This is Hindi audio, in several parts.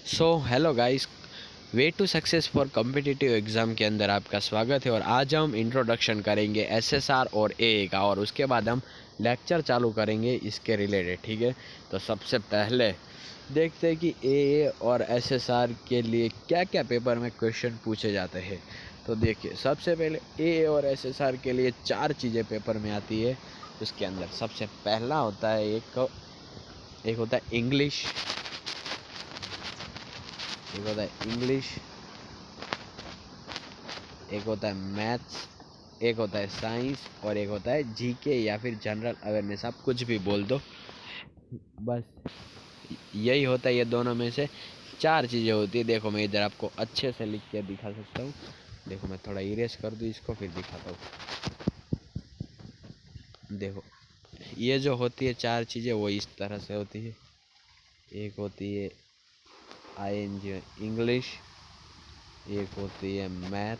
So hello guys, way to success for competitive exam के अंदर आपका स्वागत है। और आज हम इंट्रोडक्शन करेंगे एसएसआर और एए का, और उसके बाद हम लेक्चर चालू करेंगे इसके रिलेटेड। ठीक है, तो सबसे पहले देखते हैं कि एए और एसएसआर के लिए क्या क्या पेपर में क्वेश्चन पूछे जाते हैं। तो देखिए, सबसे पहले एए और एसएसआर के लिए चार चीज़ें पेपर में आती है। उसके अंदर सबसे पहला होता है एक होता है इंग्लिश, एक होता है इंग्लिश, एक होता है मैथ्स, एक होता है साइंस, और एक होता है जीके या फिर जनरल अवेयरनेस, आप कुछ भी बोल दो। बस यही होता है, ये दोनों में से चार चीज़ें होती है। देखो, मैं इधर आपको अच्छे से लिख के दिखा सकता हूँ। देखो, मैं थोड़ा इरेज कर दूँ इसको, फिर दिखाता हूँ। देखो, ये जो होती है चार चीज़ें, वो इस तरह से होती है। एक होती है आईएनजी इंग्लिश, एक होती है मैथ,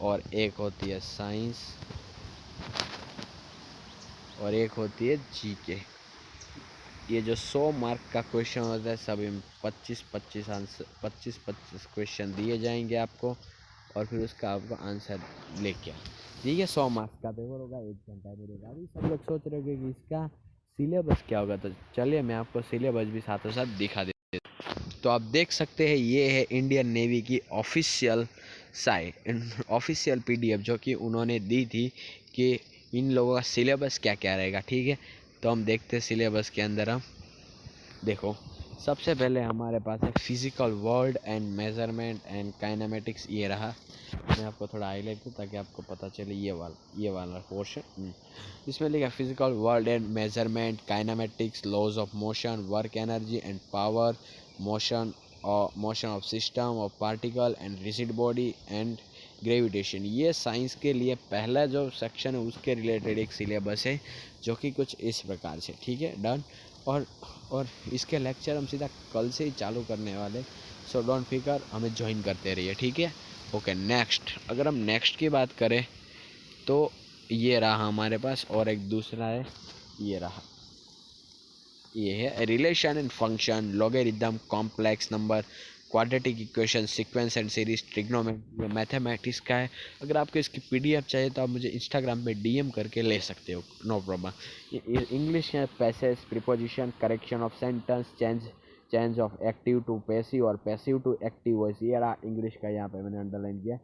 और एक होती है साइंस, और एक होती है जीके। ये जो 100 मार्क का क्वेश्चन होता है, सभी में 25-25 आंसर, 25-25 क्वेश्चन दिए जाएंगे आपको, और फिर उसका आपको आंसर लेके ठीक है। 100 मार्क्स का पेपर होगा, 1 घंटा मिलेगा। अभी सब लोग सोच रहे होंगे कि इसका सिलेबस क्या होगा, तो चलिए मैं आपको सिलेबस भी साथों साथ दिखा देता हूँ। तो आप देख सकते हैं, ये है इंडियन नेवी की ऑफिशियल साइट, ऑफिशियल पीडीएफ जो कि उन्होंने दी थी कि इन लोगों का सिलेबस क्या क्या रहेगा। ठीक है, तो हम देखते हैं सिलेबस के अंदर। हम देखो, सबसे पहले हमारे पास है physical world and measurement and kinematics. ये रहा, मैं आपको थोड़ा हाईलाइट दूँ ताकि आपको पता चले। ये वाला पोर्शन, इसमें लिखा physical world and measurement, kinematics, laws of motion, work energy and power, motion और motion of system of particle and rigid body and gravitation. ये साइंस के लिए पहला जो सेक्शन है, उसके रिलेटेड एक सिलेबस है जो कि कुछ इस प्रकार से। ठीक है, डन। और इसके लेक्चर हम सीधा कल से ही चालू करने वाले, सो डोंट फिकर, हमें ज्वाइन करते रहिए। ठीक है, ओके। नेक्स्ट, अगर हम नेक्स्ट की बात करें तो ये रहा हमारे पास, और एक दूसरा है, ये रहा, ये है relation and function, logarithm, complex number, quadratic equation, sequence and series, trigonometry, mathematics का है। अगर आपको इसकी पीडीएफ चाहिए तो आप मुझे इंस्टाग्राम पे डीएम करके ले सकते हो, नो प्रॉब्लम। इंग्लिश है passage, preposition, correction of sentence, change of active to passive और पैसिव टू एक्टिव वॉइस। ये रहा इंग्लिश का, यहाँ पे मैंने अंडरलाइन किया।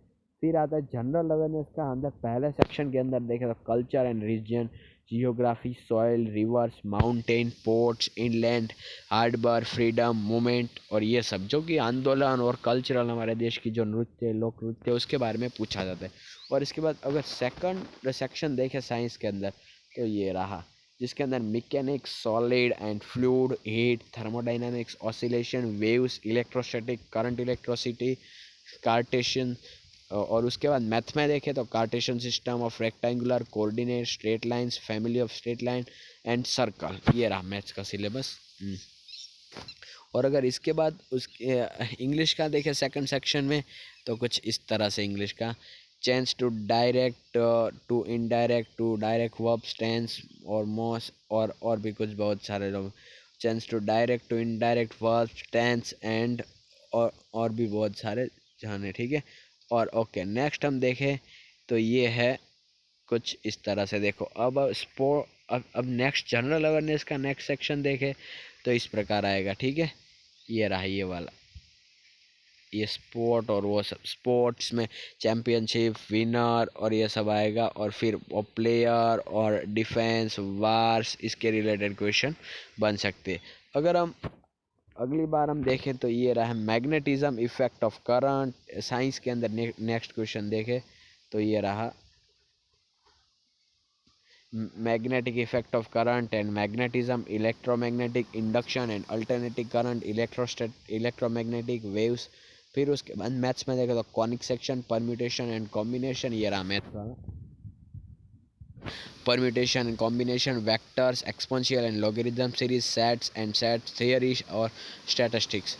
फिर आता है जनरल अवेयरनेस का अंदर, पहले सेक्शन के अंदर देखे तो culture and region, geography, soil, rivers, mountain, ports, inland, harbour, freedom movement, और ये सब जो कि आंदोलन और कल्चरल हमारे देश की जो नृत्य, लोक नृत्य, उसके बारे में पूछा जाता है। और इसके बाद अगर सेकंड सेक्शन देखें साइंस के अंदर, तो ये रहा, जिसके अंदर mechanics, solid and fluid, heat, thermodynamics, oscillation, waves, electrostatic current, electricity, Cartesian. और उसके बाद मैथ में देखें तो Cartesian system of rectangular coordinate, straight lines, family of straight line and circle. ये रहा मैथ्स का सिलेबस। और अगर इसके बाद उसके इंग्लिश का देखें सेकंड सेक्शन में, तो कुछ इस तरह से इंग्लिश का, change to direct to indirect to direct verbs, tense और मोस, और भी कुछ बहुत सारे लोग, change to direct to indirect verbs, tense and और भी बहुत सारे जाने। ठीक है, और ओके, नेक्स्ट हम देखें तो ये है कुछ इस तरह से। देखो, अब नेक्स्ट जनरल अवेयरनेस का नेक्स्ट सेक्शन देखें तो इस प्रकार आएगा। ठीक है, ये रहा, ये वाला, ये स्पोर्ट और वो सब, स्पोर्ट्स में चैम्पियनशिप, विनर और ये सब आएगा, और फिर वो प्लेयर और डिफेंस, वार्स, इसके रिलेटेड क्वेश्चन बन सकते हैं। अगर हम अगली बार हम देखें तो ये रहा magnetism, effect of current. Science के अंदर नेक्स्ट क्वेश्चन देखें तो ये रहा magnetic effect of current and magnetism, electromagnetic induction and alternating current, electromagnetic waves। फिर उसके बाद मैथ्स में देखें तो conic section, permutation and combination. ये रहा मैथ वाला, permutation and combination, vectors, exponential and logarithm series, sets and set theory और स्टैटिस्टिक्स।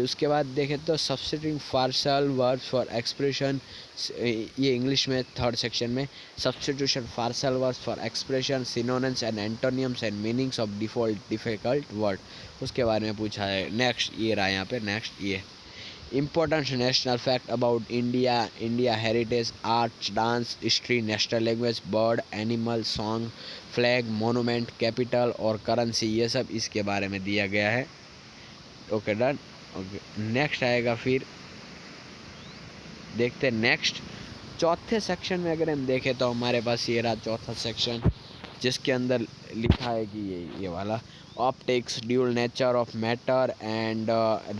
उसके बाद देखें तो substituting partial verbs for expression, ये इंग्लिश में थर्ड सेक्शन में substitution partial verbs for expression, synonyms and एंटोनियम्स and meanings of default difficult word, उसके बारे में पूछा है। नेक्स्ट ये रहा यहाँ पे, नेक्स्ट ये important national fact about India heritage, arts, dance, history, national language, bird, animal, song, flag, monument, capital और currency, ये सब इसके बारे में दिया गया है। Okay done. ओके नेक्स्ट आएगा, फिर देखते हैं नेक्स्ट चौथे सेक्शन में। अगर हम देखें तो हमारे पास ये रहा चौथा सेक्शन, जिसके अंदर लिखा है कि ये वाला optics, dual nature of matter and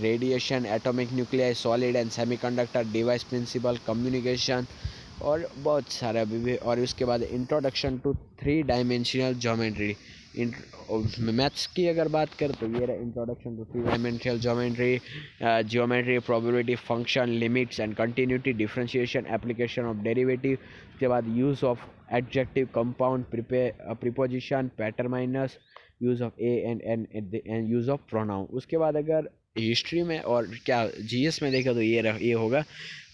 radiation, atomic nuclear, solid and semiconductor device, principle, communication और बहुत सारे अभी भी। और उसके बाद introduction to 3 dimensional geometry. Maths की अगर बात करें तो ये रहा introduction to 3 dimensional geometry, geometry, probability, function, limits and continuity, differentiation, application of derivative. उसके बाद use of adjective, compound, preposition, pattern minus, use of a and use of pronoun. उसके बाद अगर हिस्ट्री में और क्या जीएस में देखा तो ये होगा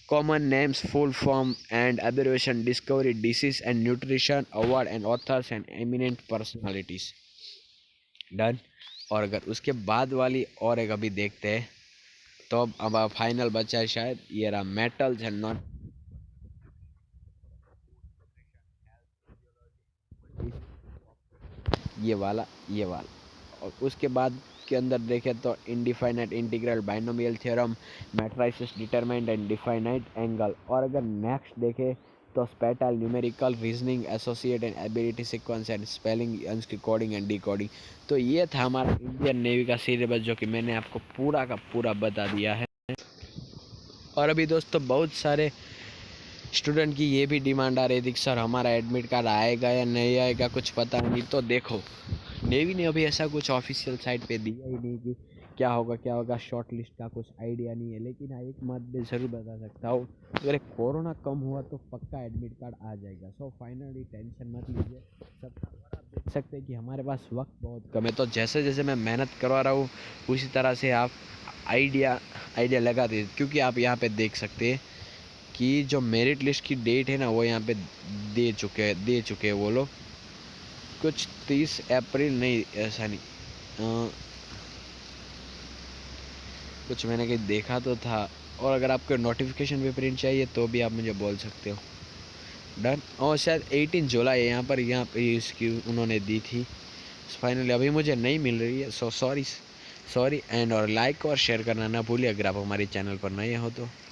common names, full form and abbreviation, discovery, disease and nutrition, award and authors and eminent personalities. Done. और अगर उसके बाद वाली और एक अभी देखते हैं, तो अब फाइनल बचा है शायद ये रहा मेटल्स एंड नॉट, ये वाला। और उसके बाद के अंदर देखें तो indefinite integral, binomial theorem, matrices, determined and definite angle. और अगर नेक्स्ट देखें तो spatial, numerical, reasoning, associate and ability sequence and spelling, coding and decoding. तो ये था हमारा इंडियन नेवी का सिलेबस, जो कि मैंने आपको पूरा का पूरा बता दिया है। और अभी दोस्तों बहुत सारे स्टूडेंट की ये भी डिमांड आ रही थी कि सर हमारा एडमिट कार्ड आएगा या नहीं आएगा, कुछ पता नहीं। तो देखो नेवी ने अभी ऐसा कुछ ऑफिशियल साइट पे दिया ही नहीं कि क्या होगा, शॉर्ट लिस्ट का कुछ आइडिया नहीं है। लेकिन हाँ एक बात मैं ज़रूर बता सकता हूँ, अगर कोरोना कम हुआ तो पक्का एडमिट कार्ड आ जाएगा। सो फाइनली टेंशन मत लीजिए सब। आप देख सकते हैं कि हमारे पास वक्त बहुत कम है, तो जैसे जैसे मैं मेहनत करवा रहा हूँ उसी तरह से आप आइडिया लगा दीजिए। क्योंकि आप यहाँ पे देख सकते हैं कि जो मेरिट लिस्ट की डेट है ना, वो यहाँ पे दे चुके हैं वो लोग। कुछ 30 अप्रैल नहीं, ऐसा नहीं, कुछ मैंने कहीं देखा तो था। और अगर आपको नोटिफिकेशन पे प्रिंट चाहिए तो भी आप मुझे बोल सकते हो। डन। और शायद 18 जुलाई यहाँ पे इसकी उन्होंने दी थी। फाइनली अभी मुझे नहीं मिल रही है, सो सॉरी। एंड और लाइक और शेयर करना ना भूलिए अगर आप हमारे चैनल पर नए हो तो।